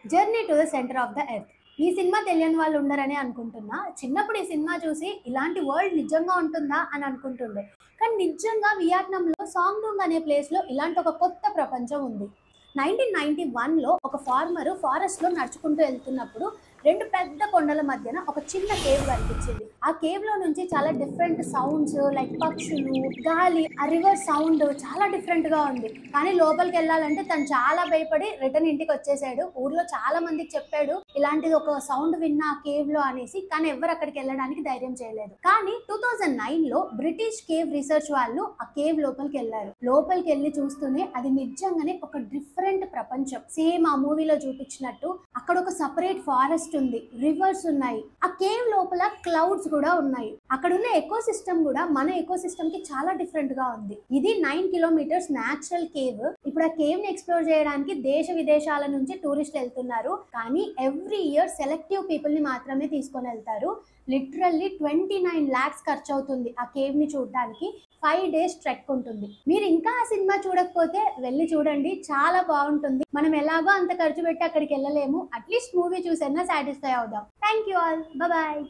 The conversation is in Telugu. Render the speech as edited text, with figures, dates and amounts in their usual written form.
Journey to the centre of the earth. ఈ సినిమా తెలియని వాళ్ళు ఉండరని అనుకుంటున్నా. చిన్నప్పుడు ఈ సినిమా చూసి ఇలాంటి వరల్డ్ నిజంగా ఉంటుందా అని అనుకుంటుండే. కానీ నిజంగా వియత్నాంలో సాంగ్డూంగ్ అనే ప్లేస్‌లో ఇలాంటి ఒక కొత్త ప్రపంచం ఉంది. 1991లో ఒక ఫార్మరు ఫారెస్ట్‌లో నడుచుకుంటూ వెళ్తున్నప్పుడు 2 పెద్ద కొండల మధ్యన ఒక చిన్న కేవ్ కనిపించింది. ఆ కేవ్‌లో నుంచి చాలా డిఫరెంట్ సౌండ్స్ లైక్ పక్షులు, గాలి, ఆ రివర్ సౌండ్ చాలా డిఫరెంట్‌గా ఉంది. కానీ లోపలికెళ్ళాలంటే తను చాలా భయపడి రిటర్న్ ఇంటికొచ్చేసాడు. ఊర్లో చాలా మందికి చెప్పాడు ఇలాంటిది ఒక సౌండ్ విన్నా ఆ కేవ్‌లో అనేసి. కానీ ఎవ్వరు అక్కడికెళ్ళడానికి ధైర్యం చేయలేదు. కానీ 2009లో బ్రిటిష్ కేవ్ రీసెర్చ్ వాళ్ళు ఆ కేవ్ లోపలికెళ్లారు. లోపలికెళ్ళి చూస్తూనే అది నిజంగానే ఒక డిఫరెంట్ ప్రపంచం. సేమ్ ఆ మూవీలో చూపించినట్టు అక్కడ ఒక సెపరేట్ ఫారెస్ట్ ఉంది, రివర్స్ ఉన్నాయి, ఆ కేవ్ లోపల క్లౌడ్స్ కూడా ఉన్నాయి. అక్కడ ఉన్న ఎకో సిస్టమ్ కూడా మన ఎకో సిస్టమ్ కి చాలా డిఫరెంట్ గా ఉంది. ఇది 9 కిలోమీటర్స్ న్యాచురల్ కేవ్. ఇప్పుడు ఆ కేవ్ ని ఎక్స్ప్లోర్ చేయడానికి దేశ విదేశాల నుంచి టూరిస్టులు వెళ్తున్నారు. కానీ ఎవ్రీ ఇయర్ సెలెక్టివ్ పీపుల్ ని మాత్రమే తీసుకొని వెళ్తారు. లిటరల్లీ 29 lakhs ఖర్చు అవుతుంది ఆ కేవ్ ని చూడడానికి. 5 days ట్రెక్ ఉంటుంది. మీరు ఇంకా ఆ సినిమా చూడకపోతే వెళ్ళి చూడండి, చాలా బాగుంటుంది. మనం ఎలాగో అంత ఖర్చు పెట్టి అక్కడికి వెళ్ళలేము, అట్లీస్ట్ మూవీ చూసైనా సాటిస్ఫై అవుదాం. Thank you all, bye.